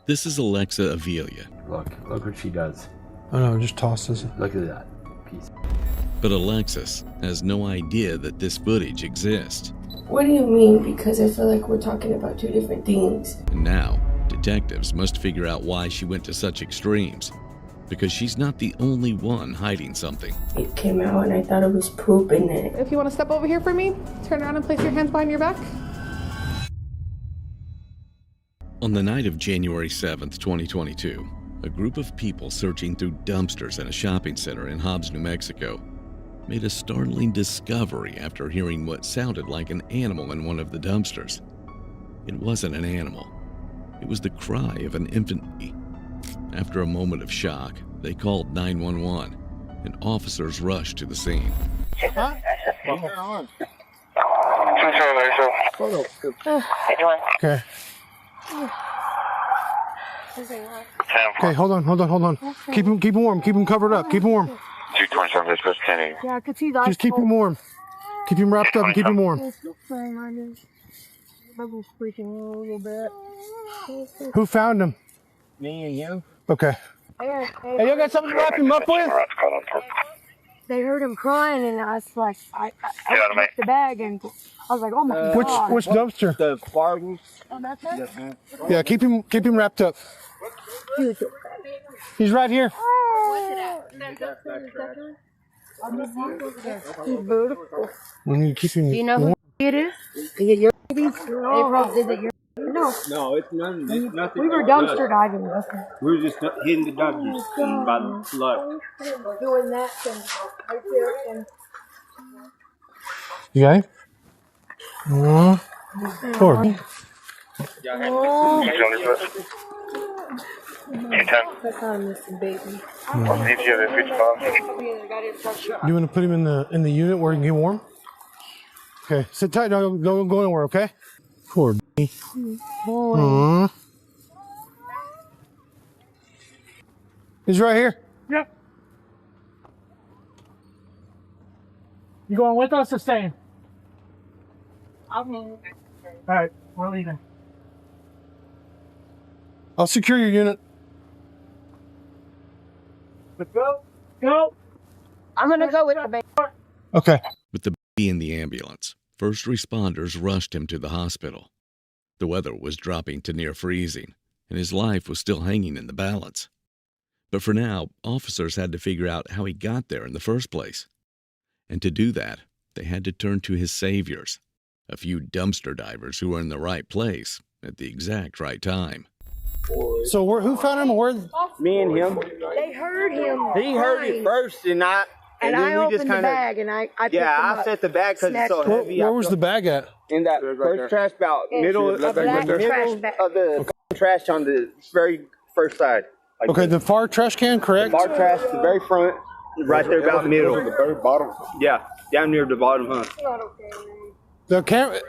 This is Alexa Avilia. Look what she does. Oh no, just tosses it. Look at that piece. But Alexis has no idea that this footage exists. What do you mean? Because I feel like we're talking about two different things. And now, detectives must figure out why she went to such extremes. Because she's not the only one hiding something. It came out and I thought it was poop in it. If you want to step over here for me, turn around and place your hands behind your back. On the night of January 7th, 2022, a group of people searching through dumpsters at a shopping center in Hobbs, New Mexico, made a startling discovery after hearing what sounded like an animal in one of the dumpsters. It wasn't an animal. It was the cry of an infant baby. After a moment of shock, they called 911, and officers rushed to the scene. Huh? Okay. Okay, hold on. Keep him warm. Keep him covered up. Keep him warm. 227, they're supposed to 10. Yeah, I could see that. Just keep him warm. Keep him wrapped up and keep him warm. Bubble's freaking a little bit. Who found him? Me and you. Okay. Hey, you got something to wrap him up with? they heard him crying, and I was like, I opened the bag, and I was like, oh my God. Which dumpster? The Fargo's. Oh, that's it? Yeah, keep him wrapped up. He's right here. He's beautiful. We need to keep him. Do you know who it is? Is it your baby? Is it your? No, it's none. It's nothing. We were dumpster diving. We were just hitting the dumpsters by the flood. Doing that thing right there. And You got him? Poor. that's how I miss the baby. You want to put him in the unit where he can get warm? Okay, sit tight. Don't go anywhere. Okay. Poor baby. Boy. He's right here. Yep. You going with us or staying? All right, we're leaving. I'll secure your unit. Let's go. Go. I'm gonna go with the baby. Okay. With the baby in the ambulance, first responders rushed him to the hospital. The weather was dropping to near freezing, and his life was still hanging in the balance. But for now, officers had to figure out how he got there in the first place. And to do that, they had to turn to his saviors, a few dumpster divers who were in the right place at the exact right time. So who found him? Where? Me and him. They heard him. He heard it first, and I opened the bag, and I picked him I up. set the bag because it's so heavy. Where was the bag at? In that first trash bag, middle of the trash on the very first side. Like Okay, the far trash can, correct? bar trash, the very front, right there about the middle. The very bottom. Yeah, down near the bottom, huh? The camera.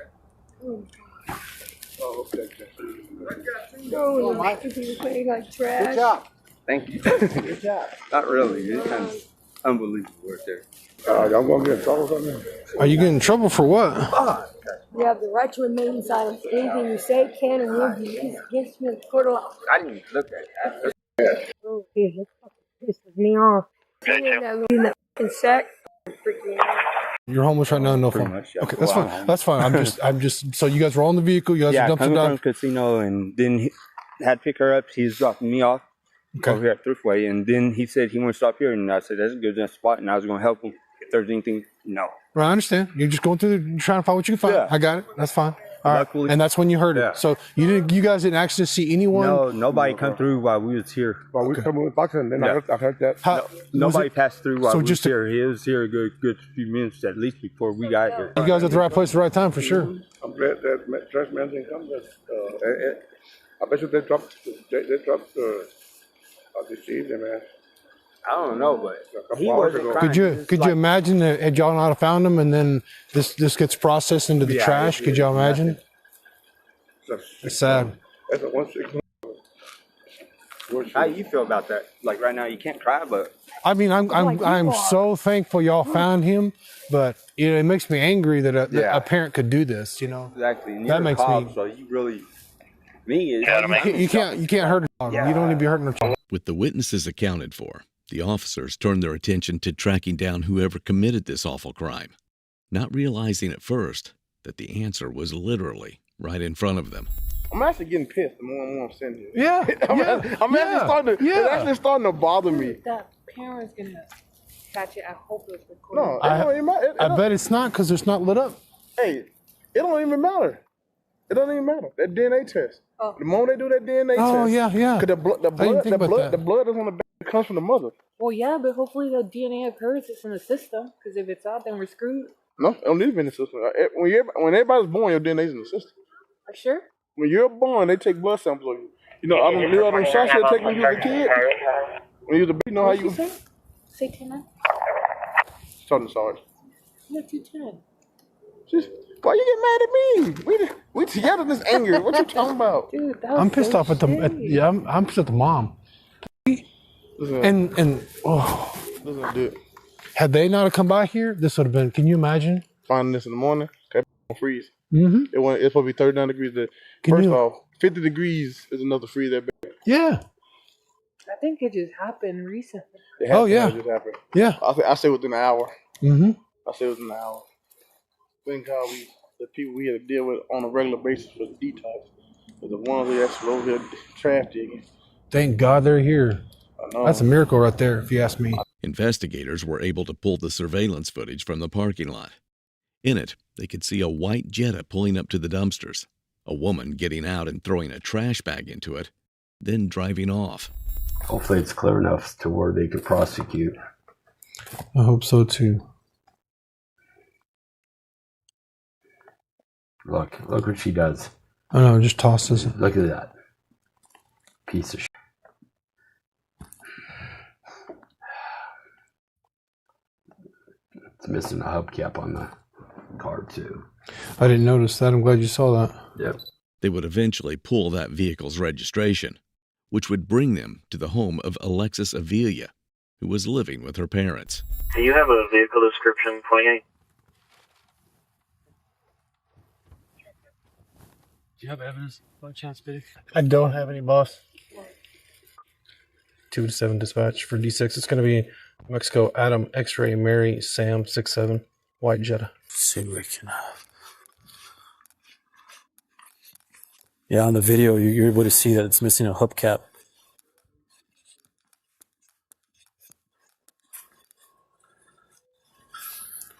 Oh, like trash. Good job. Thank you. Good job. Not really. It's kind of unbelievable work there. Y'all gonna get in trouble for something? Are you getting in trouble for what? You have the right to remain silent. Anything you say can and will be used against you in the court of law. I didn't even look at that. Oh, this pisses me off. In that fucking sack. Freaking out. You're homeless right now, no Pretty phone. much, yeah. Okay, that's Well, fine. That's fine. I'm just. So you guys were on the vehicle. You guys Yeah, are dumpster coming from dive. casino, and then he had to pick her up. He's dropping me off over here at Thriftway, and then he said he wanted to stop here, and I said that's a good enough spot, and I was going to help him if there's anything. No. Right, I understand. You're just going through, trying to find what you can find. Yeah. I got it. That's fine. All right. Luckily- And that's when you heard Yeah. it. So you guys didn't actually see anyone. No, nobody come through while we was here. Well, we come with boxing, then Yeah. I heard that. How, Nobody was passed through while So we was just to- here. He was here a good few minutes at least before we got here. you guys at the right place at the right time for sure. I'm glad that trash man didn't come. I bet you they dropped the seed, man. I don't know, but couple he hours wasn't ago. crying. Could you imagine that had y'all not have found him and then this gets processed into the Yeah, trash? Could y'all imagine? It's sad. That's a 160. How you feel about that? Like right now, you can't cry, but I mean, I'm so thankful y'all found him, but it makes me angry that a parent could do this. You know. exactly. And That you're makes a cop, me- So you really Me is. You can't hurt a dog. You don't need to be hurting a dog. With the witnesses accounted for, the officers turned their attention to tracking down whoever committed this awful crime, not realizing at first that the answer was literally right in front of them. I'm actually getting pissed the more and more I'm sitting here. Yeah. It's actually starting to bother me. That parent's gonna catch it. I hope it's recorded. No, it don't even matter. I bet it's not because it's not lit up. Hey, it don't even matter. It doesn't even matter. That DNA test. Oh. The moment they do that DNA test. Oh, yeah. Cause the blood is on the back. It comes from the mother. Well, yeah, but hopefully the DNA of hers is in the system. Because if it's out, then we're screwed. No, it don't need to be in the system. When everybody's born, your DNA's in the system. Are you sure? When you're born, they take blood samples of you. You know, I don't know them shots they take when you was a kid. When you was a baby, you know how you. Say 10. Sergeant Sarge. No, 210. Why you get mad at me? We together this anger. What you talking about? Dude, that was I'm pissed so off at the. I'm pissed at the mom. Listen, And dude. had they not have come by here, this would have been. Can you imagine? Finding this in the morning, okay, freeze. Mm-hmm. It's supposed to be 39 degrees. First off, 50 degrees is enough to freeze that bag. Yeah. I think it just happened recently. It Oh, yeah. just happened. Yeah. I say within an hour. Mm-hmm. I say within an hour. Thank God the people we had to deal with on a regular basis was detox. But the ones that's over here trash digging. Thank God they're here. I know. That's a miracle right there, if you ask me. Investigators were able to pull the surveillance footage from the parking lot. In it, they could see a white Jetta pulling up to the dumpsters, a woman getting out and throwing a trash bag into it, then driving off. Hopefully it's clear enough to where they could prosecute. I hope so too. Look what she does. I know, just tosses it. Look at that. Piece of shit. It's missing a hubcap on the car too. I didn't notice that. I'm glad you saw that. Yep. They would eventually pull that vehicle's registration, which would bring them to the home of Alexis Avila, who was living with her parents. Do you have a vehicle description, 28? Do you have evidence by chance, Big? I don't have any, boss. 2 to 7 dispatch for D6. It's going to be Mexico Adam X-ray Mary Sam 67 white Jetta. See what we can Yeah, on the video you're able to see that it's missing a hubcap.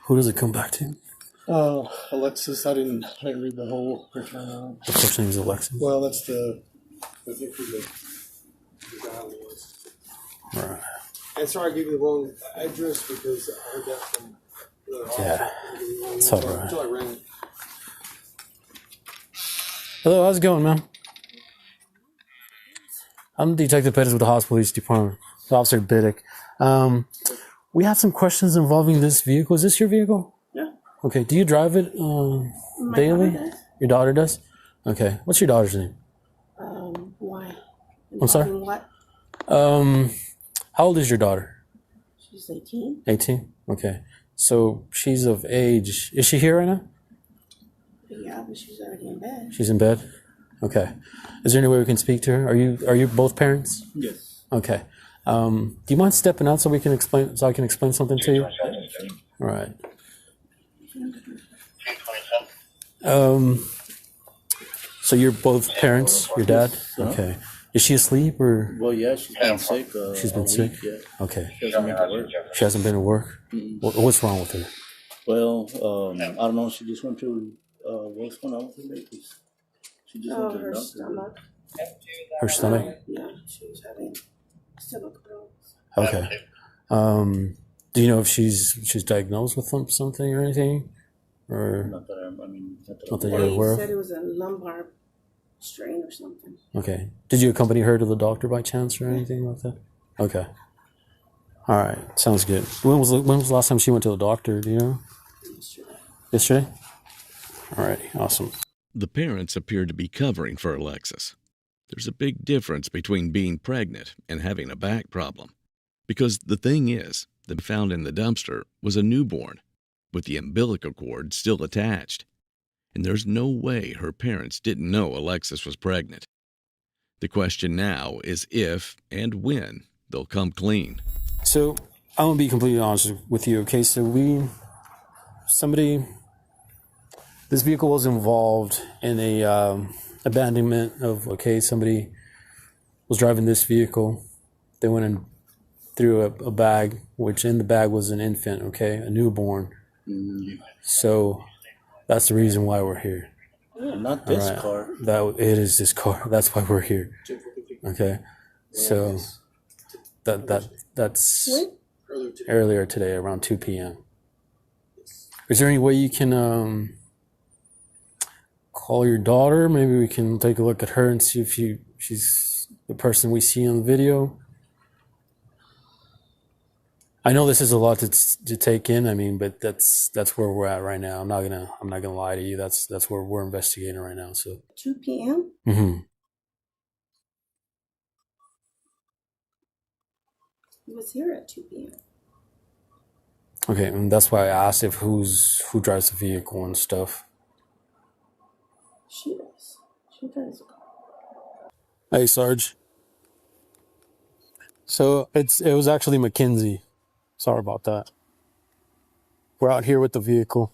Who does it come back to? Alexis, I didn't read the whole return. The first name is Alexis. Well, that's I think who the guy was. Right. And sorry I gave you the wrong address because I heard that from the officer. Yeah, it's all right. Until I rang it. Hello, how's it going, man? I'm Detective Pettis with the Hobbs Police Department, Officer Biddick. We have some questions involving this vehicle. Is this your vehicle? Yeah. Okay, do you drive it daily? Daughter does. Your daughter does? Okay, what's your daughter's name? Why? I'm sorry? What? How old is your daughter? She's 18. 18? Okay, so she's of age. Is she here right now? Yeah, but she's already in bed. She's in bed? Okay. Is there any way we can speak to her? Are you both parents? Yes. Okay. Do you mind stepping out so I can explain something to you? All right. So you're both parents, your dad? Okay. Is she asleep or? Well, yeah, she's been sick. She's been sick? Yeah. Okay. She hasn't been to work. She hasn't been to work? What's wrong with her? Well, I don't know. She just went to, what's going on with her lately? She just went to the Her doctor. stomach. Her stomach? Yeah, she was having stomach problems. Okay. Do you know if she's diagnosed with something or anything? Or Not that not that They you're aware of? said it was a lumbar strain or something. Okay. Did you accompany her to the doctor by chance or anything like that? Okay. All right. Sounds good. When was the last time she went to the doctor? Do you know? Yesterday? All right. Awesome. The parents appeared to be covering for Alexis. There's a big difference between being pregnant and having a back problem. Because the thing is, the found in the dumpster was a newborn, with the umbilical cord still attached. And there's no way her parents didn't know Alexis was pregnant. The question now is if and when they'll come clean. So I'm gonna be completely honest with you, okay? So this vehicle was involved in a abandonment of, okay, somebody was driving this vehicle. They went and threw a bag, which in the bag was an infant, okay, a newborn. So that's the reason why we're here. Not this car. It is this car. That's why we're here. Okay, so that's earlier today, around 2 p.m. Is there any way you can call your daughter? Maybe we can take a look at her and see if she's the person we see on the video. I know this is a lot to take in. I mean, but that's where we're at right now. I'm not gonna lie to you. That's where we're investigating right now. So 2 p.m. Mm-hmm. He was here at 2 p.m. Okay, and that's why I asked if who drives the vehicle and stuff. She does. She drives the car. Hey, Sarge. So it was actually Mackenzie. Sorry about that. We're out here with the vehicle.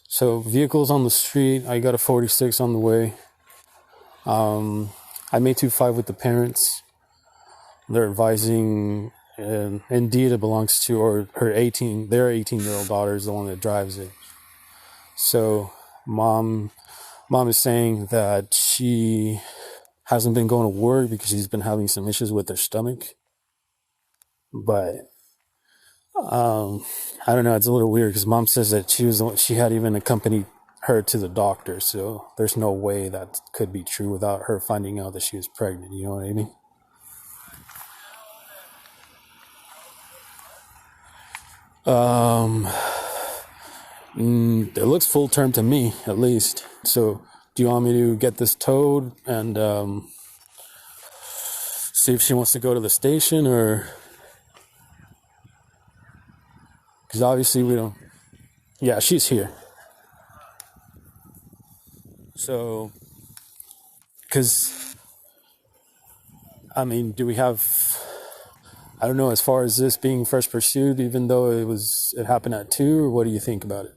So vehicle's on the street. I got a 46 on the way. I made 2-5 with the parents. They're advising, indeed it belongs to, or their 18-year-old daughter is the one that drives it. So mom is saying that she hasn't been going to work because she's been having some issues with her stomach. But I don't know, it's a little weird because mom says that she had even accompanied her to the doctor, so there's no way that could be true without her finding out that she was pregnant, you know what I mean? It looks full term to me, at least. So do you want me to get this towed and see if she wants to go to the station, or... Because obviously we don't... Yeah, she's here. So... Because... I mean, do we have... I don't know, as far as this being first pursuit, even though it happened at 2, or what do you think about it?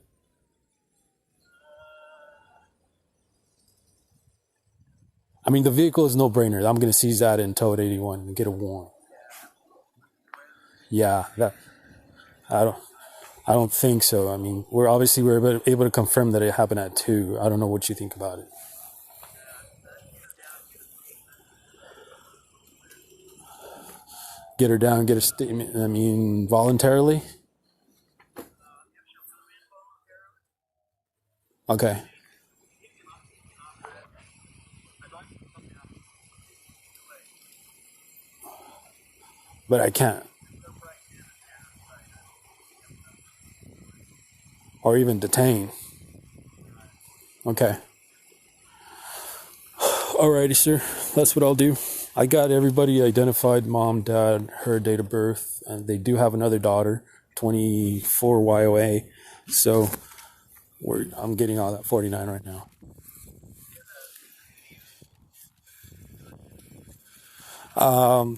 I mean, the vehicle is no brainer. I'm going to seize that and tow it 81 and get a warrant. Yeah, I don't think so. I mean, we're able to confirm that it happened at 2. I don't know what you think about it. Get her down, get a statement. I mean, voluntarily? Okay. But I can't. Or even detain. Okay. Alrighty, sir. That's what I'll do. I got everybody identified, mom, dad, her date of birth, and they do have another daughter, 24 YOA. So I'm getting all that 49 right now.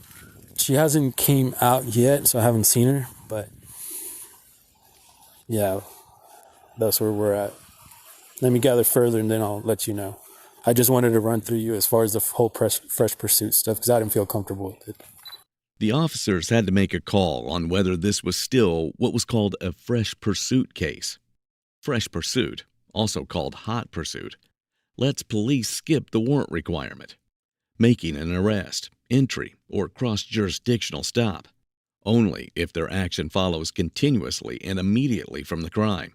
She hasn't came out yet, so I haven't seen her, but yeah, that's where we're at. Let me gather further and then I'll let you know. I just wanted to run through you as far as the whole fresh pursuit stuff because I didn't feel comfortable with it. The officers had to make a call on whether this was still what was called a fresh pursuit case. Fresh pursuit, also called hot pursuit, lets police skip the warrant requirement, making an arrest, entry, or cross-jurisdictional stop, only if their action follows continuously and immediately from the crime.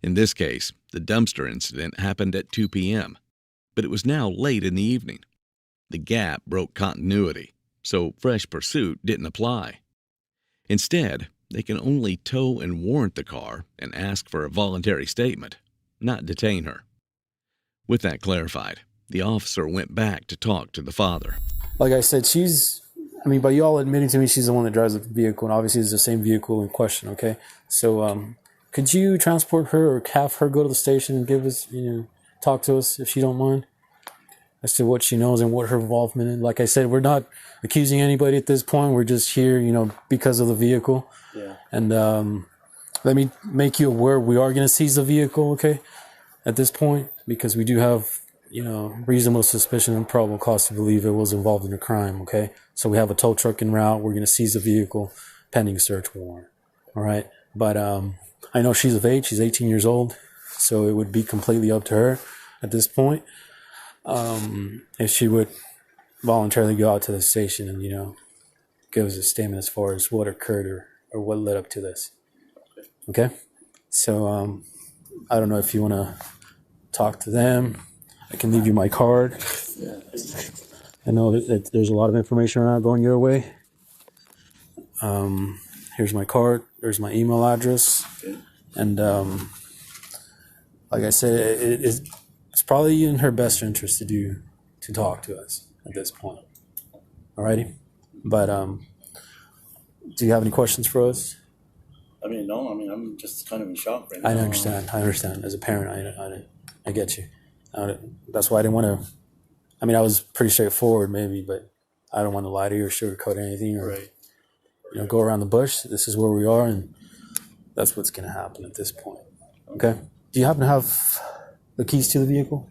In this case, the dumpster incident happened at 2 p.m., but it was now late in the evening. The gap broke continuity, so fresh pursuit didn't apply. Instead, they can only tow and warrant the car and ask for a voluntary statement, not detain her. With that clarified, the officer went back to talk to the father. Like I said, by y'all admitting to me she's the one that drives the vehicle, and obviously it's the same vehicle in question, okay? So, could you transport her or have her go to the station and give us, talk to us if she don't mind? as to what she knows and what her involvement in. Like I said, we're not accusing anybody at this point. We're just here, because of the vehicle. Yeah. And let me make you aware, we are going to seize the vehicle, okay, at this point, because we do have, reasonable suspicion and probable cause to believe it was involved in a crime, okay? So we have a tow truck en route. We're going to seize the vehicle pending search warrant, all right? But I know she's of age. She's 18 years old, so it would be completely up to her at this point if she would voluntarily go out to the station and, give us a statement as far as what occurred or what led up to this, okay? So I don't know if you want to talk to them. I can leave you my card. I know that there's a lot of information around going your way. Here's my card. There's my email address. And like I said, it's probably in her best interest to talk to us at this point. Alrighty? But do you have any questions for us? No. I'm just kind of in shock right now. I understand. As a parent, I get you. That's why I didn't want to. I was pretty straightforward, maybe, but I don't want to lie to you or sugarcoat anything or go around the bush. This is where we are, and that's what's going to happen at this point. Okay? Do you happen to have the keys to the vehicle?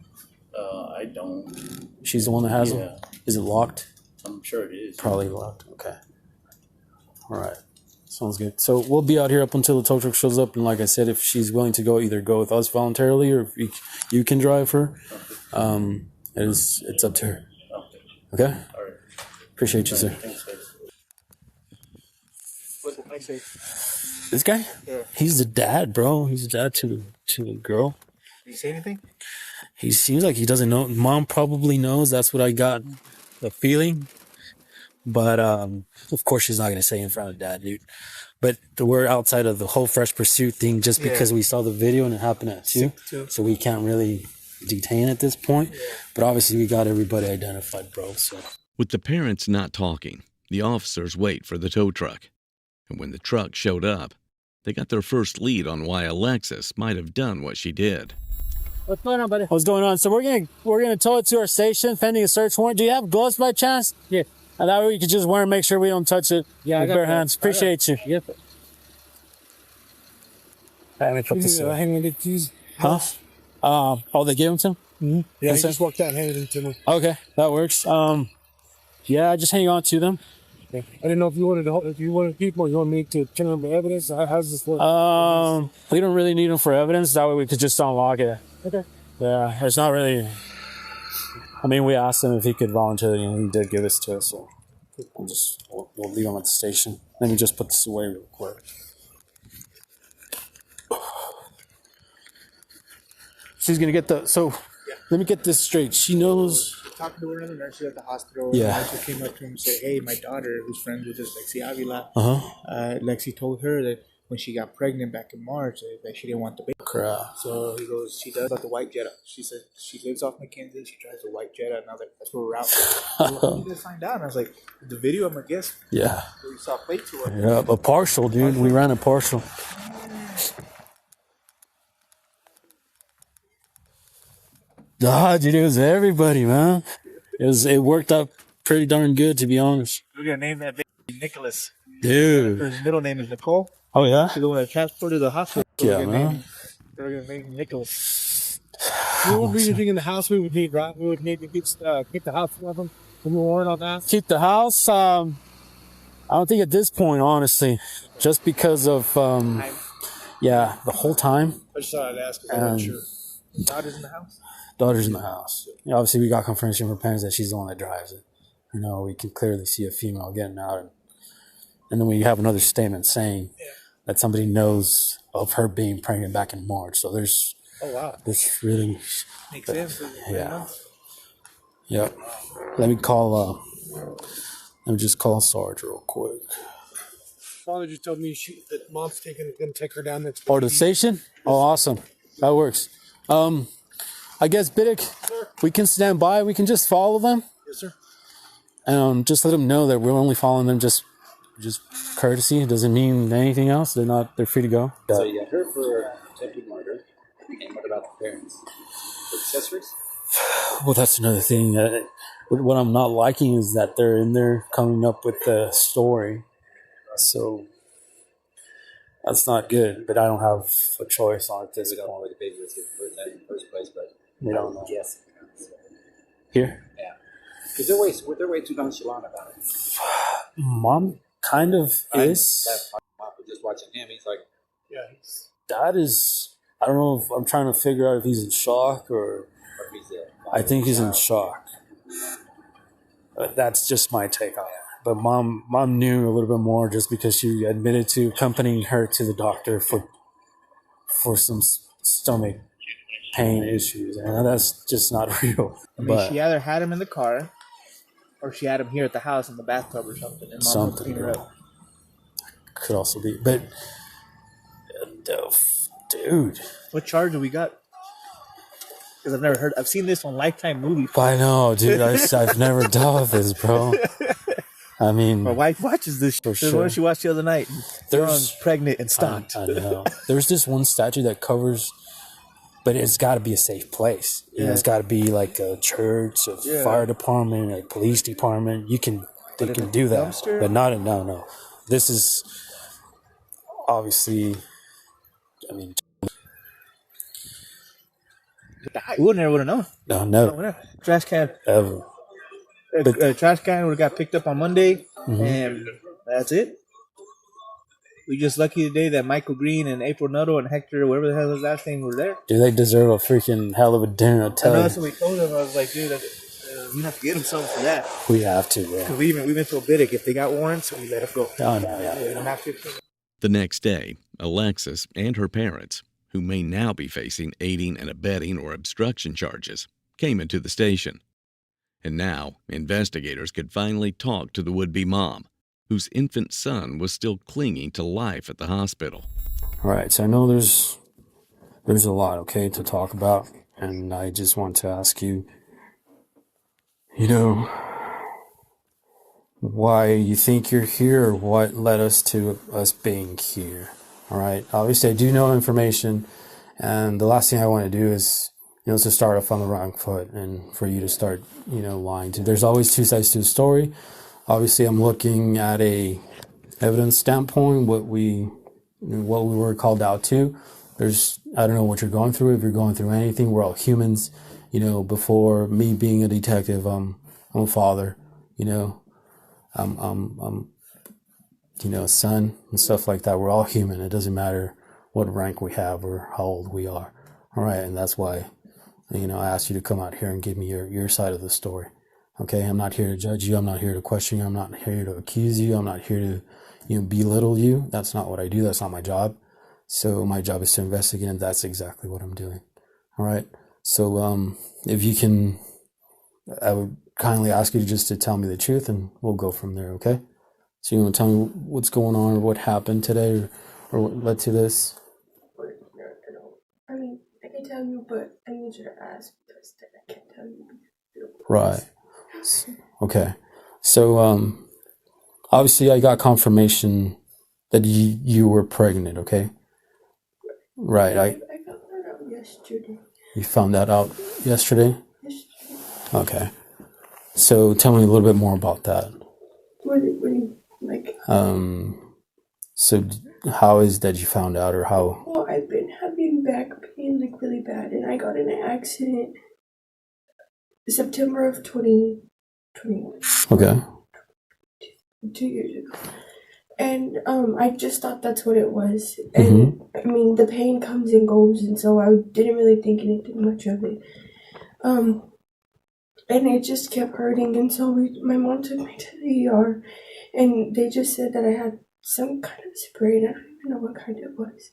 I don't. She's the one that has them? Is it locked? I'm sure it is. Probably locked. Okay. All right. Sounds good. So we'll be out here up until the tow truck shows up, and like I said, if she's willing to go, either go with us voluntarily or if you can drive her. It's up to her. Okay? All right. Appreciate you, sir. Thanks, guys. What did I say? This guy? Yeah. He's the dad, bro. He's the dad to the girl. Did he say anything? He seems like he doesn't know. Mom probably knows. That's what I got the feeling. But of course she's not going to say in front of dad, dude. But we're outside of the whole fresh pursuit thing just because we saw the video and it happened at 2. So we can't really detain at this point. Yeah. But obviously we got everybody identified, bro. So with the parents not talking, the officers wait for the tow truck. And when the truck showed up, they got their first lead on why Alexis might have done what she did. What's going on, buddy? What's going on? So we're gonna tow it to our station pending a search warrant. Do you have gloves by chance? Yeah. And that way you can just wear and make sure we don't touch it with bare hands. Appreciate you. Yep. Let me put this Hang the keys. Huh? They gave them to him? Mm-hmm. Yeah, he just walked out and handed them to me. Okay, that works. Yeah, just hang on to them. Okay. I didn't know if you wanted to keep them or you want me to turn them for evidence. How's this work? We don't really need them for evidence. That way we could just unlock it. Okay. Yeah, it's not really. We asked him if he could volunteer, and he did give this to us, so we'll leave him at the station. Let me just put this away real quick. She's gonna get let me get this straight. She knows. Talking to another nurse at the hospital. Yeah. Lexi came up to him and said, "Hey, my daughter, who's friends with this Lexi Avila, Lexi told her that when she got pregnant back in March, that she didn't want the baby." Crap. So he goes, "She does about the white Jetta." She said she lives off McKenzie. She drives a white Jetta, and I was like, "That's where we're out." How did you guys find out? And I was like, "The video, I'm gonna guess." Yeah. We saw plate to it. Yeah, a partial, dude. We ran a partial. Dude, it was everybody, man. It worked out pretty darn good, to be honest. We're gonna name that baby Nicholas. Dude. His middle name is Nicole. Oh yeah. She's the one that transported to the hospital. Yeah, man. We're gonna name him Nicholas. You won't be anything in the house we would need, right? We would need to keep the house open. Some warrant on that. Keep the house. I don't think at this point, honestly, just because of the whole time. I just thought I'd ask because I'm not sure. Daughter's in the house. Daughter's in the house. Yeah, obviously, we got confirmation from her parents that she's the one that drives it. We can clearly see a female getting out, and then we have another statement saying that somebody knows of her being pregnant back in March. So there's. Oh wow. This really makes sense. Yeah. Yep. Let me just call Sarge real quick. Father just told me that mom's gonna take her down there. To the station? Oh, awesome. That works. I guess Biddick, we can stand by. We can just follow them. Yes, sir. And just let them know that we're only following them just courtesy. It doesn't mean anything else. They're free to go. So you got her for attempted murder. And what about the parents? For accessories? Well, that's another thing. What I'm not liking is that they're in there coming up with the story. So that's not good. But I don't have a choice on it this point. Only the baby with you in the first place, but We don't know. yes. Here? Yeah. Because they're way too nonchalant about it. Mom kind of is. That mom was just watching him. He's like, Yeah. Dad is, I don't know if I'm trying to figure out if he's in shock or I think he's in shock. That's just my take on it. But mom knew a little bit more just because she admitted to accompanying her to the doctor for some stomach pain issues, and that's just not real. I mean, But she either had him in the car, or she had him here at the house in the bathtub or something, and mom would clean her up. could also be. But dude, What charge do we got? Because I've seen this on Lifetime movies. I know, dude. I've never dealt with this, bro. I mean, my wife watches this. For There's sure. one she watched the other night. There's pregnant and stopped. I know. There's this one statue that covers, but it's got to be a safe place. You know, it's got to be like a church, a fire department, a police department. They can do that, dumpster? but not no. This is obviously. I mean, We would never would have known. no, never, Trash can. ever. Trash can would have got picked up on Monday, Mhm. and that's it. We just lucky today that Michael Green and April Nuttall and Hector, whatever the hell his last name, were there. Dude, they deserve a freaking hell of a dinner. I I tell know you, that's what we told them. I was like, dude, we have to get them something for that. we have to, bro. 'Cause we've been so big. If they got warrants, we let them go. Oh no, yeah. They don't have to. The next day, Alexis and her parents, who may now be facing aiding and abetting or obstruction charges, came into the station. And now, investigators could finally talk to the would-be mom, whose infant son was still clinging to life at the hospital. All right, so I know there's a lot, okay, to talk about, and I just want to ask you, why you think you're here, or what led us to us being here. All right, obviously I do know information, and the last thing I want to do is, to start off on the wrong foot and for you to start, lying to. There's always two sides to a story. Obviously, I'm looking at a evidence standpoint, what we were called out to. I don't know what you're going through. If you're going through anything, we're all humans. Before me being a detective, I'm a father. I'm a son and stuff like that. We're all human. It doesn't matter what rank we have or how old we are. All right, and that's why, I asked you to come out here and give me your side of the story. Okay, I'm not here to judge you. I'm not here to question you. I'm not here to accuse you. I'm not here to, belittle you. That's not what I do. That's not my job. So my job is to investigate, and that's exactly what I'm doing. All right. So if you can, I would kindly ask you just to tell me the truth, and we'll go from there. Okay. So you want to tell me what's going on, or what happened today, or what led to this? I mean, I can tell you, but I need you to ask because I can't tell you. Right. Okay. So, obviously I got confirmation that you were pregnant, okay? Right. I found that out yesterday. You found that out yesterday? Okay. So tell me a little bit more about that. What do you like? So how is that you found out, or how? Well, I've been having back pain like really bad, and I got in an accident September of 2021. Okay. 2 years ago. And I just thought that's what it was. And I mean, the pain comes and goes, and so I didn't really think anything much of it. And it just kept hurting, and so my mom took me to the ER, and they just said that I had some kind of spray, and I don't even know what kind it was.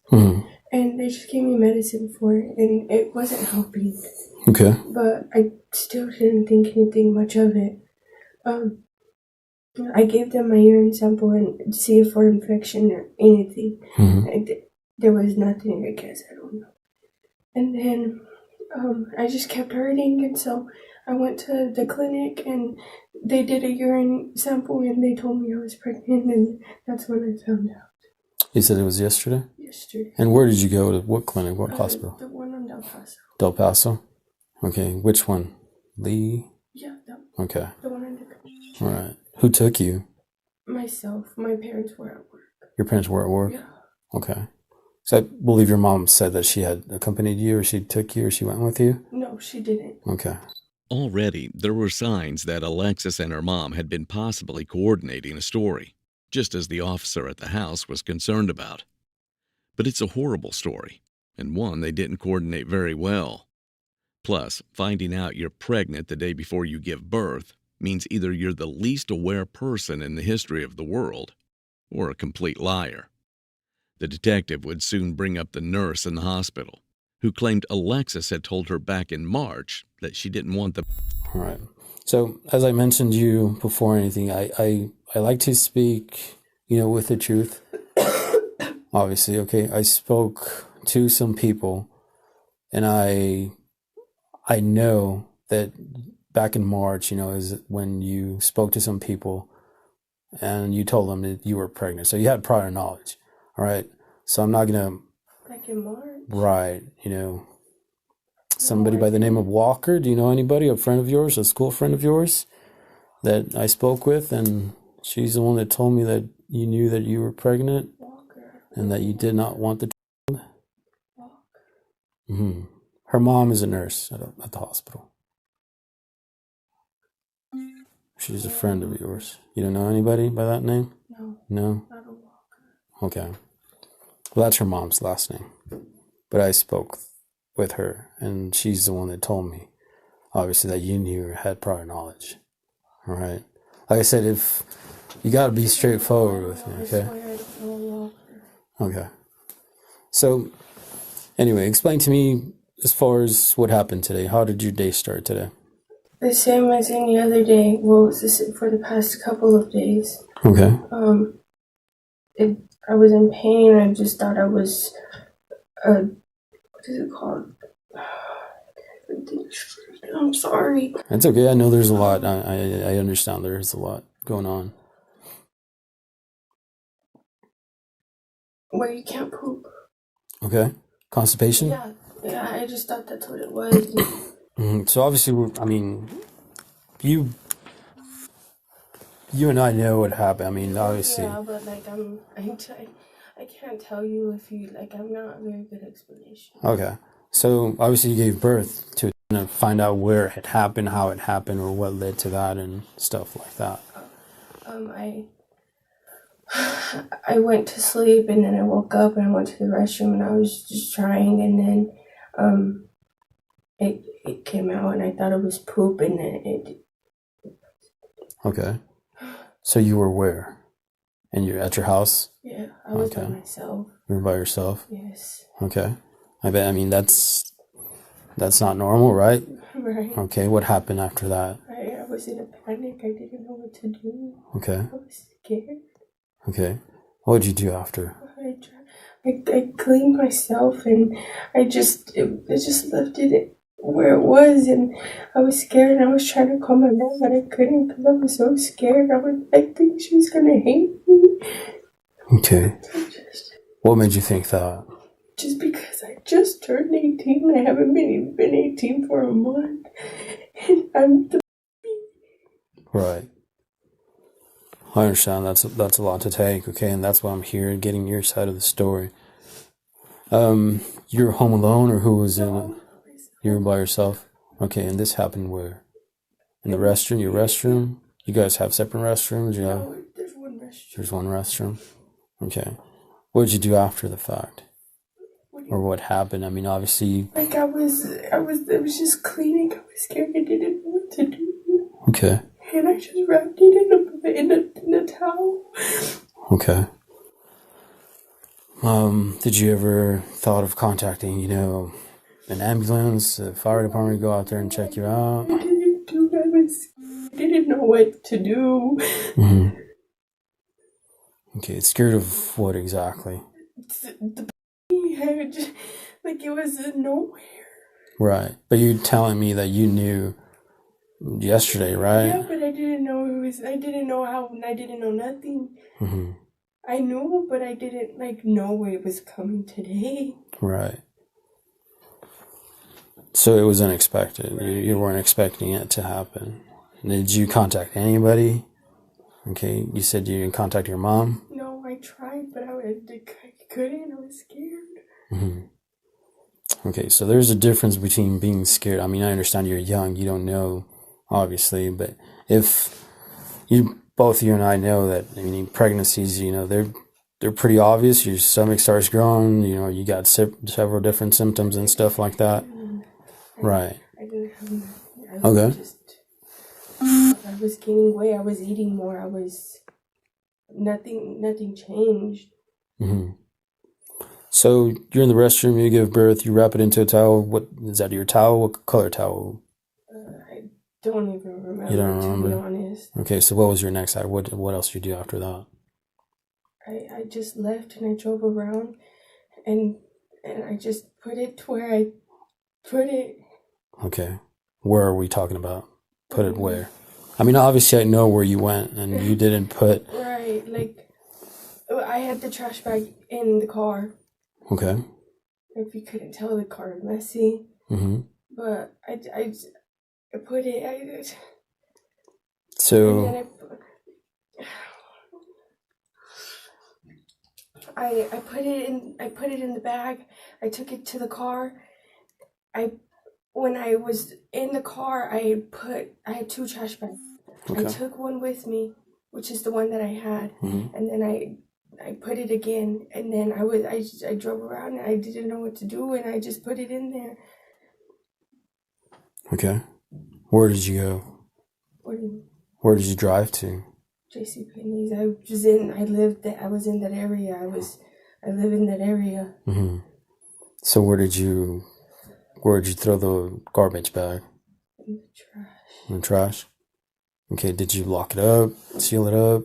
And they just gave me medicine for it, and it wasn't helping. Okay. But I still didn't think anything much of it. I gave them my urine sample and see if for infection or anything. There was nothing, I guess, I don't know. And then I just kept hurting, and so I went to the clinic, and they did a urine sample, and they told me I was pregnant, and that's when I found out. You said it was yesterday? Yesterday. And where did you go to? What clinic? What hospital? The one in Del Paso. Del Paso? Okay, which one? Lee? Yeah, Okay. the one in the All right. Who took you? myself. My parents were at work. Your parents were at work? Yeah. Okay. So I believe your mom said that she had accompanied you, or she took you, or she went with you? No, she didn't. Okay. Already, there were signs that Alexis and her mom had been possibly coordinating a story, just as the officer at the house was concerned about. But it's a horrible story, and one they didn't coordinate very well. Plus, finding out you're pregnant the day before you give birth means either you're the least aware person in the history of the world, or a complete liar. The detective would soon bring up the nurse in the hospital, who claimed Alexis had told her back in March that she didn't want the... All right. So, as I mentioned you before anything, I like to speak, with the truth. Obviously, okay. I spoke to some people, and I know that back in March, is when you spoke to some people and you told them that you were pregnant. So you had prior knowledge. All right. So I'm not going to... Back in March? Right. Somebody by the name of Walker. Do you know anybody, a friend of yours, a school friend of yours that I spoke with? And she's the one that told me that you knew that you were pregnant and that you did not want the child. Mm-hmm. Her mom is a nurse at the hospital. She's a friend of yours. You don't know anybody by that name? No. No? Not a Walker. Okay. Well, that's her mom's last name. But I spoke with her, and she's the one that told me, obviously, that you knew or had prior knowledge. All right? Like I said, if you got to be straightforward with me, okay? Okay. So, anyway, explain to me as far as what happened today. How did your day start today? The same as any other day. Well, it's the same for the past couple of days. Okay. I was in pain. I just thought I was, what is it called? I'm sorry. It's okay. I know there's a lot. I understand there's a lot going on. Where you can't poop. Okay. Constipation? Yeah, I just thought that's what it was. So obviously, you and I know what happened. I mean, obviously. Yeah, but I can't tell you if you, I'm not a very good explanation. Okay. So obviously you gave birth to find out where it happened, how it happened, or what led to that and stuff like that. I went to sleep and then I woke up and I went to the restroom and I was just trying and then it came out and I thought it was poop and then it. Okay. So you were where? And you're at your house? Yeah, I was by myself. You were by yourself? Yes. Okay. I mean, that's not normal, right? Right. Okay, what happened after that? I was in a panic. I didn't know what to do. Okay. I was scared. Okay. What did you do after? I cleaned myself and I just left it where it was and I was scared and I was trying to call my mom but I couldn't because I was so scared. I think she was gonna hate me. Okay. What made you think that? Just because I just turned 18. I haven't been 18 for a month. And I'm the Right. I understand. That's a lot to take, okay? And that's why I'm here, getting your side of the story. You're home alone, or who was in it? You were by yourself? Okay, and this happened where? In the restroom? Your restroom? You guys have separate restrooms? No, there's one restroom. There's one restroom? Okay. What did you do after the fact? Or what happened? I mean, obviously... I was just cleaning. I was scared. I didn't know what to do. Okay. And I just wrapped it in a towel. Okay. Did you ever thought of contacting, an ambulance, the fire department, go out there and check you out? I didn't do that. I didn't know what to do. Mm-hmm. Okay, scared of what exactly? It was nowhere. Right, but you're telling me that you knew yesterday, right? Yeah, but I didn't know it was. I didn't know how. I didn't know nothing. Mm-hmm. I knew, but I didn't know it was coming today. Right. So it was unexpected. You weren't expecting it to happen. Did you contact anybody? Okay, you said you didn't contact your mom? No, I tried, but I couldn't. I was scared. Mm-hmm. Okay, so there's a difference between being scared. I mean, I understand you're young. You don't know, obviously. But if both you and I know that, I mean, pregnancies, they're pretty obvious. Your stomach starts growing. You got several different symptoms and stuff like that. Right. I didn't have. Okay. I was gaining weight. I was eating more. I was nothing changed. Mm-hmm. So you're in the restroom. You give birth. You wrap it into a towel. What is that? Your towel? What color towel? I don't even remember. You don't remember? To be honest. Okay. So what was your next act? What else did you do after that? I just left and I drove around, and I just put it to where I put it. Okay. Where are we talking about? Put it where? I mean, obviously I know where you went, and you didn't put... Right, like, I had the trash bag in the car. Okay. If you couldn't tell, the car was messy. Mm-hmm. But I put it... So... I put it in the bag. I took it to the car. When I was in the car, I had 2 trash bags. Okay. I took one with me, which is the one that I had, Mm-hmm. and then I put it again, and then I drove around and I didn't know what to do, and I just put it in there. Okay. Where did you go? What do you mean? Where did you drive to? JCPenney's. I was in that area. I live in that area. Mm-hmm. So where did you throw the garbage bag? In the trash. In the trash? Okay, did you lock it up, seal it up?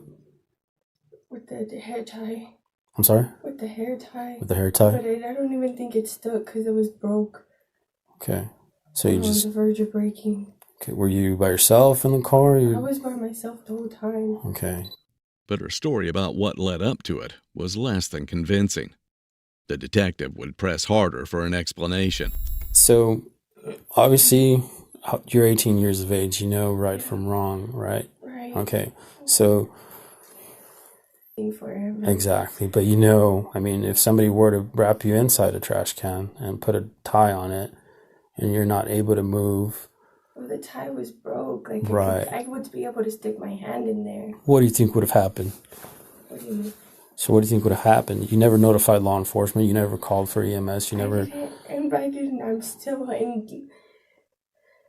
With the hair tie. I'm sorry? With the hair tie. With the hair tie? But I don't even think it stuck because it was broke. Okay. So you just... on the verge of breaking. Okay, were you by yourself in the car? I was by myself the whole time. Okay. But her story about what led up to it was less than convincing. The detective would press harder for an explanation. So, obviously, you're 18 years of age. You know right from wrong, right? Right. Okay. So... Forever. Exactly. But I mean, if somebody were to wrap you inside a trash can and put a tie on it and you're not able to move... Well, the tie was broke. Like, right. I would be able to stick my hand in there. What do you think would have happened? What do you mean? So what do you think would have happened? You never notified law enforcement. You never called for EMS. You never... I didn't. I'm still in...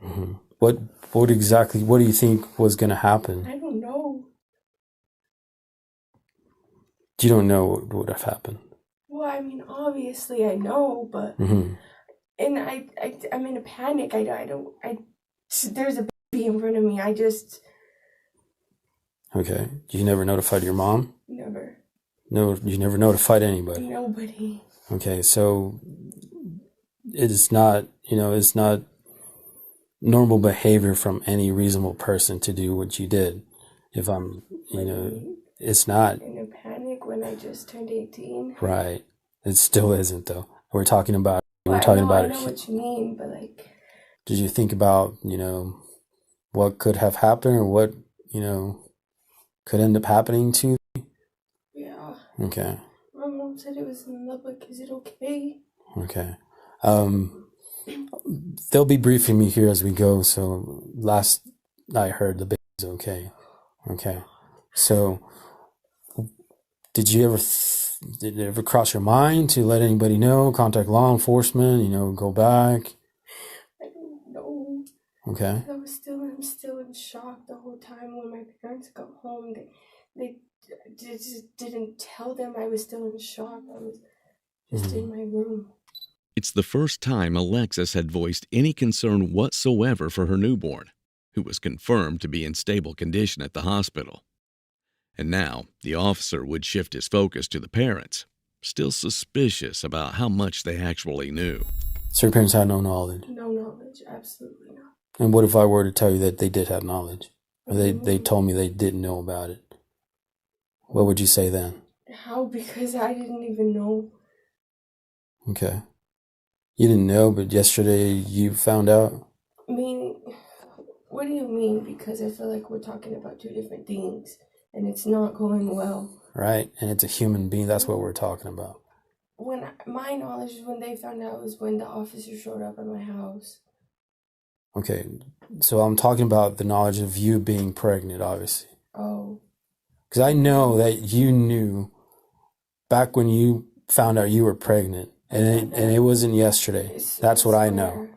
Mm-hmm. What do you think was going to happen? I don't know. You don't know what would have happened. Well, I mean, obviously I know, but... Mm-hmm. And I'm in a panic. There's a baby in front of me. I just... Okay. You never notified your mom? Never. No, you never notified anybody? Nobody. Okay, so it's not normal behavior from any reasonable person to do what you did. If I'm, it's not. In a panic when I just turned 18. Right. It still isn't, though. We're talking about I know what you mean, but like... Did you think about, what could have happened or what, could end up happening to you? Yeah. Okay. My mom said it was in love, like, is it okay? Okay. They'll be briefing me here as we go, so last I heard the baby's okay. Okay. So, did it ever cross your mind to let anybody know, contact law enforcement, go back? I don't know. Okay. I'm still in shock the whole time. When my parents got home, they just didn't tell them I was still in shock. I was just in my room. It's the first time Alexis had voiced any concern whatsoever for her newborn, who was confirmed to be in stable condition at the hospital. And now, the officer would shift his focus to the parents, still suspicious about how much they actually knew. So your parents had no knowledge? No knowledge, absolutely not. And what if I were to tell you that they did have knowledge? Or they told me they didn't know about it? What would you say then? How? Because I didn't even know. Okay. You didn't know, but yesterday you found out? I mean, what do you mean? Because I feel like we're talking about two different things, and it's not going well. Right, and it's a human being. That's what we're talking about. My knowledge is when they found out was when the officer showed up at my house. Okay, so I'm talking about the knowledge of you being pregnant, obviously. Oh. Because I know that you knew back when you found out you were pregnant, and it wasn't yesterday. That's what I know.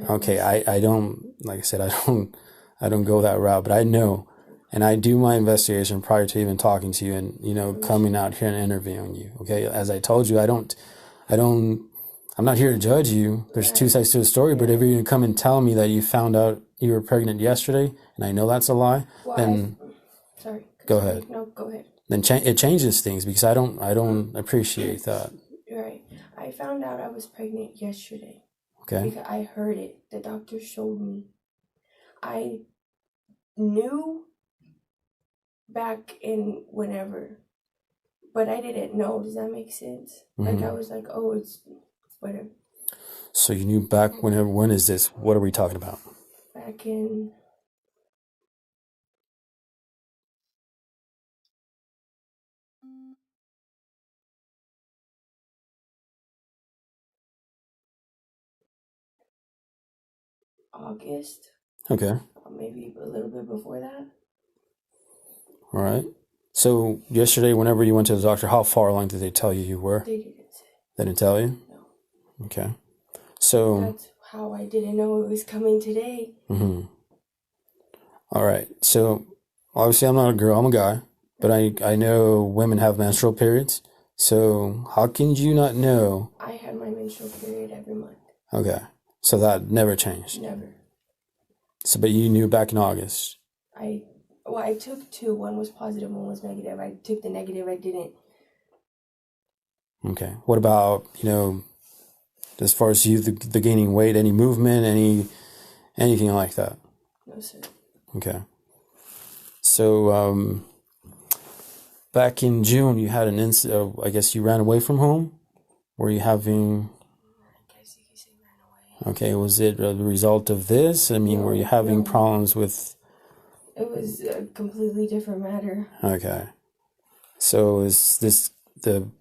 Okay, I don't, like I said, I don't go that route, but I know, and I do my investigation prior to even talking to you and, you know, coming out here and interviewing you. Okay, as I told you, I'm not here to judge you. There's two sides to the story, but if you're going to come and tell me that you found out you were pregnant yesterday, and I know that's a lie, then sorry. Go ahead. No, go ahead. Then it changes things, because I don't appreciate that. Right. I found out I was pregnant yesterday. Okay. Because I heard it. The doctor showed me. I knew back in whenever, but I didn't know. Does that make sense? Like, I was like, oh, it's whatever. So you knew back whenever. When is this? What are we talking about? Back in August. Okay. Maybe a little bit before that. All right. So yesterday, whenever you went to the doctor, how far along did they tell you you were? They didn't say. They didn't tell you? No. Okay. So that's how I didn't know it was coming today. All right. So obviously I'm not a girl, I'm a guy, but I know women have menstrual periods. So how can you not know? I had my menstrual period every month. Okay. So that never changed? Never. So, but you knew back in August? I took two. One was positive, one was negative. I took the negative, I didn't. Okay. What about, you know, as far as you, the gaining weight, any movement, anything like that? No, sir. Okay. So, back in June, you had an incident, I guess you ran away from home? Were you having... I guess you could say ran away. Okay, was it a result of this? I mean, were you having problems with... It was a completely different matter. Okay. So is this the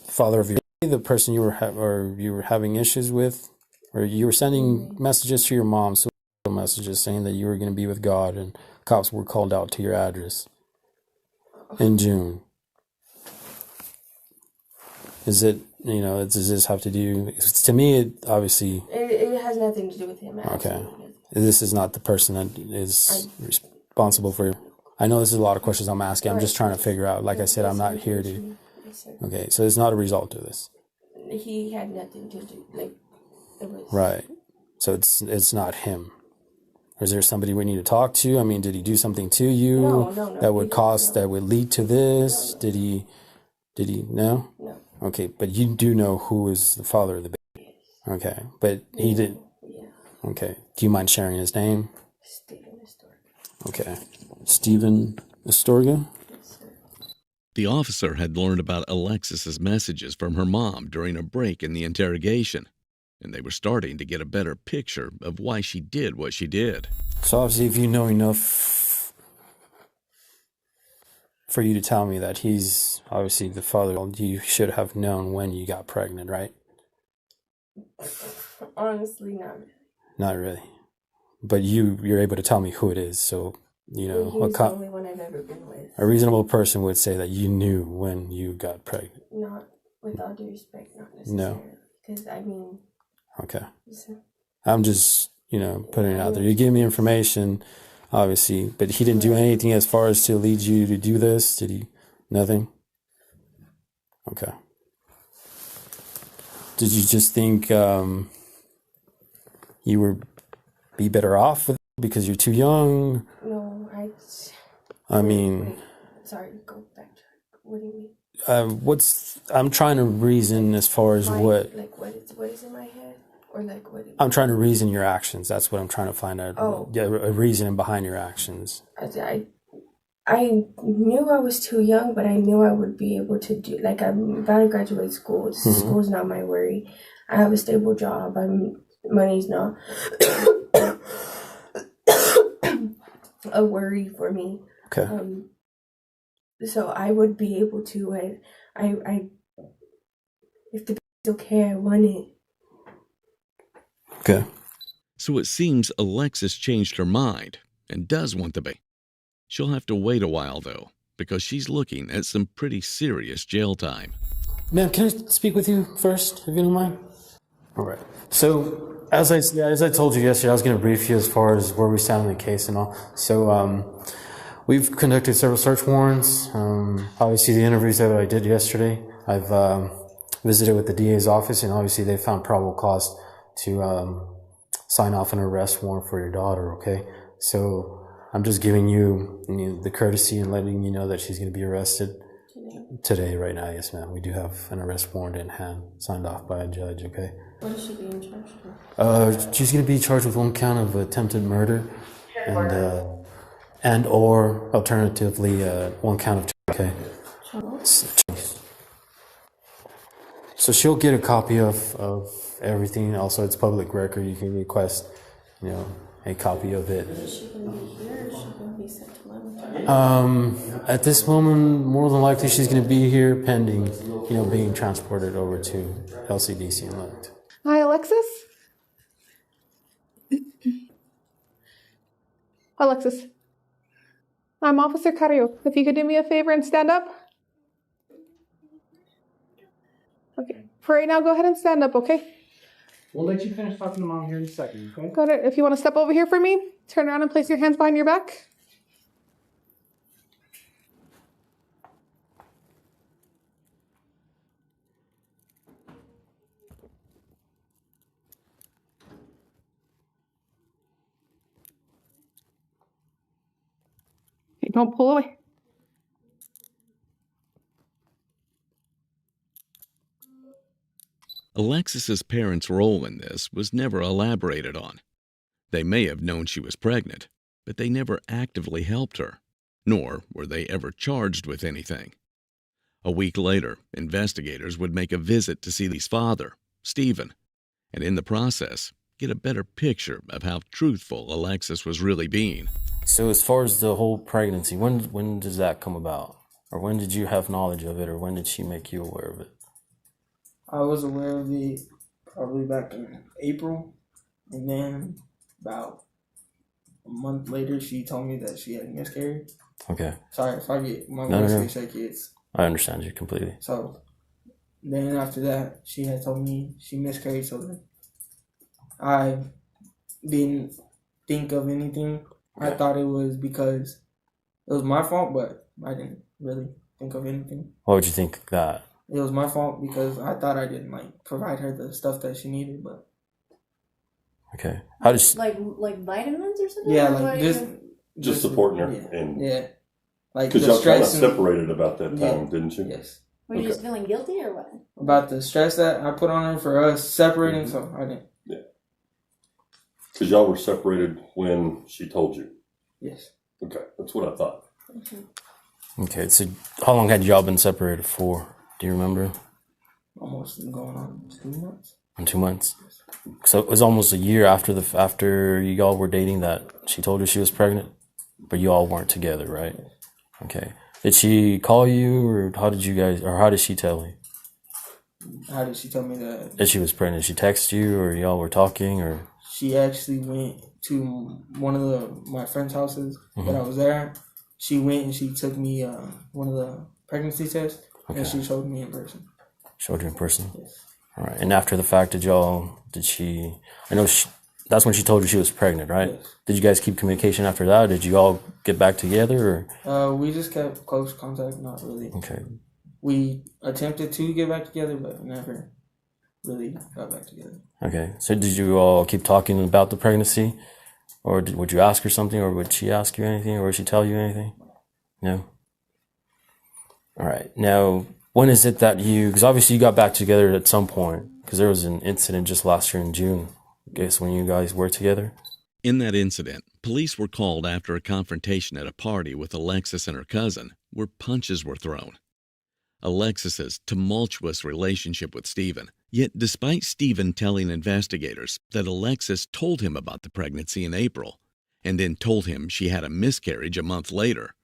father of your... the person you were having issues with? Or you were sending messages to your mom, so messages saying that you were going to be with God, and cops were called out to your address in June. Is it, you know, does this have to do... To me, it obviously... It has nothing to do with him. Okay. This is not the person that is responsible for... I know this is a lot of questions I'm asking. I'm just trying to figure out. Like I said, I'm not here to... Okay, so it's not a result of this. He had nothing to do. Like, it was... Right. So it's not him. Is there somebody we need to talk to? I mean, did he do something to you No, that would that would lead to this? Did he no? No. Okay, but you do know who is the father of the baby. Okay, but he did. Yeah. Okay. Do you mind sharing his name? Stephen Astorga. Okay. Stephen Astorga? Yes, sir. The officer had learned about Alexis's messages from her mom during a break in the interrogation, and they were starting to get a better picture of why she did what she did. So obviously, if you know enough for you to tell me that he's obviously the father, you should have known when you got pregnant, right? Honestly, not really. Not really. But you're able to tell me who it is, so, you know. He's the only one I've ever been with. A reasonable person would say that you knew when you got pregnant. Not, with all due respect, not necessarily. No. Because, I mean... Okay. So, I'm just, you know, putting it out there. You gave me information, obviously, but he didn't do anything as far as to lead you to do this? Did he? Nothing? Okay. Did you just think you would be better off with it because you're too young? No, I mean... Wait. Sorry, go back. What do you mean? I'm trying to reason as far as what... Like, what is in my head? Or like what? I'm trying to reason your actions. That's what I'm trying to find out. Oh. Yeah, a reason behind your actions. I knew I was too young, but I knew I would be able to do... Like, I'm about to graduate school. School's not my worry. I have a stable job. Money's not a worry for me. Okay. So I would be able to. I if the is okay, I want it. Okay. So it seems Alexis changed her mind and does want the baby. She'll have to wait a while, though, because she's looking at some pretty serious jail time. Ma'am, can I speak with you first, if you don't mind? All right. So, as I told you yesterday, I was going to brief you as far as where we stand in the case and all. So, we've conducted several search warrants. Obviously, the interviews that I did yesterday, I've visited with the DA's office, and obviously they found probable cause to sign off an arrest warrant for your daughter, okay? So I'm just giving you, the courtesy and letting you know that she's going to be arrested today, right now. Yes, ma'am. We do have an arrest warrant in hand, signed off by a judge, okay? What is she being charged for? She's going to be charged with one count of attempted murder and or alternatively one count of okay. So she'll get a copy of everything. Also, it's public record. You can request, a copy of it. Is she going to be here or is she going to be sent to London? At this moment, more than likely, she's going to be here pending, being transported over to LCDC in London. Hi, Alexis? Alexis. I'm Officer Carrillo. If you could do me a favor and stand up. Okay. For right now, go ahead and stand up, okay? We'll let you finish talking to Mom here in a second, okay? Go ahead. If you want to step over here for me, turn around and place your hands behind your back. Okay, don't pull away. Alexis's parents' role in this was never elaborated on. They may have known she was pregnant, but they never actively helped her, nor were they ever charged with anything. A week later, investigators would make a visit to see his father, Stephen, and in the process, get a better picture of how truthful Alexis was really being. So as far as the whole pregnancy, when does that come about? Or when did you have knowledge of it, or when did she make you aware of it? I was aware of it probably back in April, and then about a month later, she told me that she had miscarried. Okay. Sorry if I get my voice gets shaky. I understand you completely. So then after that, she had told me she miscarried, so then I didn't think of anything. Okay. I thought it was because it was my fault, but I didn't really think of anything. Why would you think that? It was my fault because I thought I didn't provide her the stuff that she needed, but okay. How does she... like vitamins or something? Yeah, like just supporting her yeah, like because y'all kind of separated about that time, didn't you? Yes. Were you just feeling guilty or what? About the stress that I put on her for us separating, so I didn't. Yeah. Because y'all were separated when she told you. Yes. Okay, that's what I thought. Okay, so how long had y'all been separated for? Do you remember? Almost going on 2 months. 2 months. So it was almost a year after you all were dating that she told you she was pregnant, but you all weren't together, right? Okay. Did she call you, or how did she tell you? How did she tell me that she was pregnant? Did she text you, or y'all were talking, or? She actually went to one of my friend's houses that I was there. She went and she took me one of the pregnancy tests. Okay. And she showed me in person. Showed you in person? Yes. All right. And after the fact, that's when she told you she was pregnant, right? Yes. Did you guys keep communication after that? Did you all get back together, or? We just kept close contact, not really. Okay. We attempted to get back together, but never really got back together. Okay. So did you all keep talking about the pregnancy? Or would you ask her something, or would she ask you anything, or would she tell you anything? No? All right. Now, when is it that because obviously you got back together at some point, because there was an incident just last year in June, I guess, when you guys were together? In that incident, police were called after a confrontation at a party with Alexis and her cousin, where punches were thrown. Alexis's tumultuous relationship with Stephen Yet despite Stephen telling investigators that Alexis told him about the pregnancy in April and then told him she had a miscarriage a month later,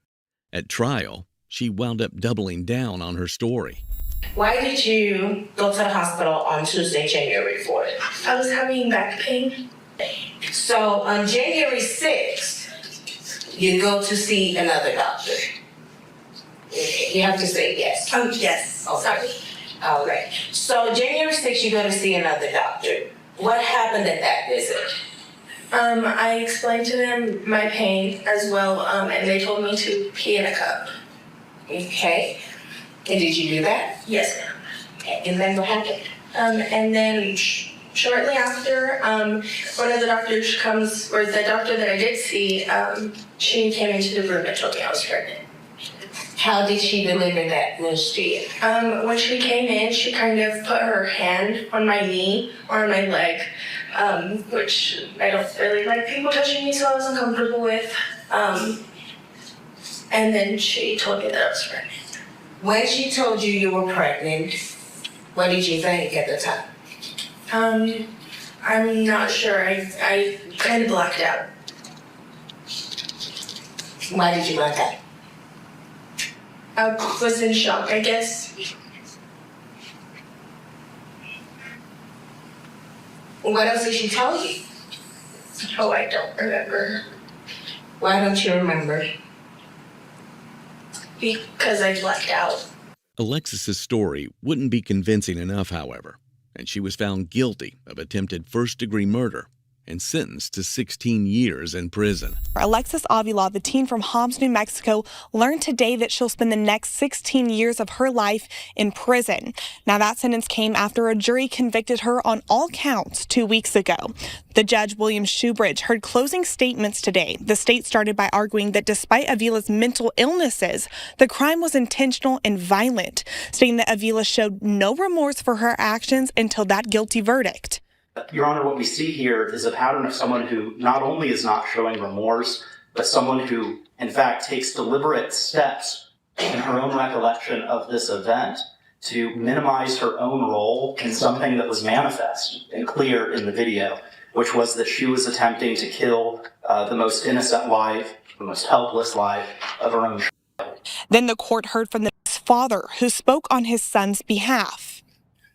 at trial, she wound up doubling down on her story. Why did you go to the hospital on Tuesday, January 4th? I was having back pain. So on January 6th, you go to see another doctor. You have to say yes. Oh, yes. Okay. Sorry. All right. So January 6th, you go to see another doctor. What happened at that visit? I explained to them my pain as well, and they told me to pee in a cup. Okay. And did you do that? Yes, ma'am. Okay. And then what happened? And then shortly after, one of the doctors comes, or the doctor that I did see, she came into the room and told me I was pregnant. How did she deliver that news to you? When she came in, she kind of put her hand on my knee or on my leg, which I don't really like people touching me, so I was uncomfortable with. And then she told me that I was pregnant. When she told you you were pregnant, what did you think at the time? I'm not sure. I kind of blacked out. Why did you black out? I was in shock, I guess. What else did she tell you? Oh, I don't remember. Why don't you remember? Because I blacked out. Alexis's story wouldn't be convincing enough, however, and she was found guilty of attempted first-degree murder and sentenced to 16 years in prison. Alexis Avila, the teen from Hobbs, New Mexico, learned today that she'll spend the next 16 years of her life in prison. Now, that sentence came after a jury convicted her on all counts 2 weeks ago. The judge, William Shoebridge, heard closing statements today. The state started by arguing that despite Avila's mental illnesses, the crime was intentional and violent, stating that Avila showed no remorse for her actions until that guilty verdict. Your Honor, what we see here is a pattern of someone who not only is not showing remorse, but someone who, in fact, takes deliberate steps in her own recollection of this event to minimize her own role in something that was manifest and clear in the video, which was that she was attempting to kill the most innocent life, the most helpless life of her own child. Then the court heard from the father, who spoke on his son's behalf.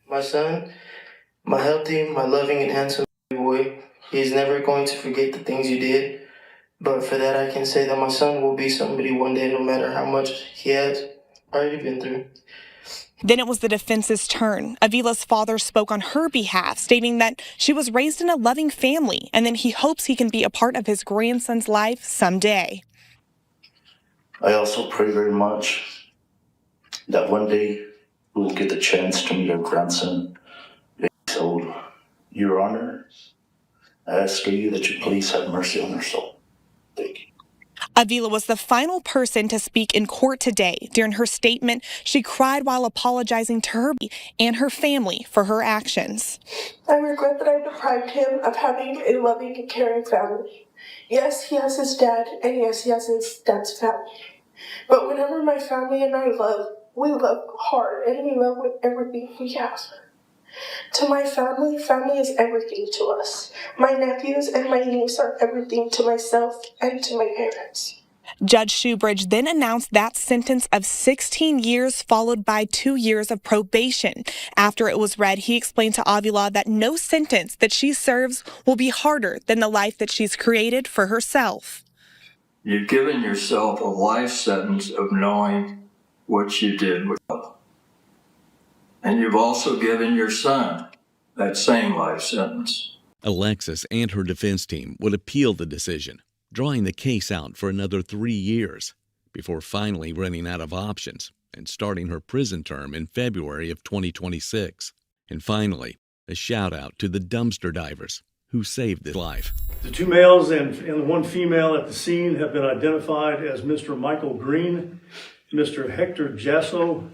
My son, my healthy, my loving and handsome boy, he is never going to forget the things you did. But for that, I can say that my son will be somebody one day, no matter how much he has already been through. Then it was the defense's turn. Avila's father spoke on her behalf, stating that she was raised in a loving family, and then he hopes he can be a part of his grandson's life someday. I also pray very much that one day we'll get the chance to meet our grandson. So, Your Honor, I ask you that you please have mercy on her soul. Thank you. Avila was the final person to speak in court today. During her statement, she cried while apologizing to her and her family for her actions. I regret that I deprived him of having a loving and caring family. Yes, he has his dad, and yes, he has his dad's family. But whenever my family and I love, we love hard, and we love with everything we have. To my family, family is everything to us. My nephews and my niece are everything to myself and to my parents. Judge Shoebridge then announced that sentence of 16 years followed by 2 years of probation. After it was read, he explained to Avila that no sentence that she serves will be harder than the life that she's created for herself. You've given yourself a life sentence of knowing what you did with love. And you've also given your son that same life sentence. Alexis and her defense team would appeal the decision, drawing the case out for another 3 years before finally running out of options and starting her prison term in February of 2026. And finally, a shout out to the dumpster divers who saved his life. The 2 males and the 1 female at the scene have been identified as Mr. Michael Green, Mr. Hector Jasso,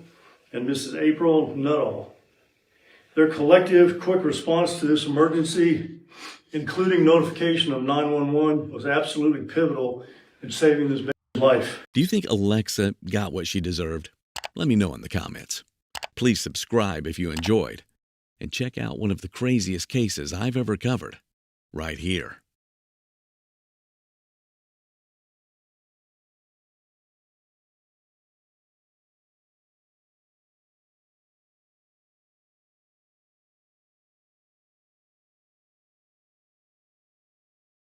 and Mrs. April Nuttall. Their collective quick response to this emergency, including notification of 911, was absolutely pivotal in saving this baby's life. Do you think Alexa got what she deserved? Let me know in the comments. Please subscribe if you enjoyed, and check out one of the craziest cases I've ever covered right here.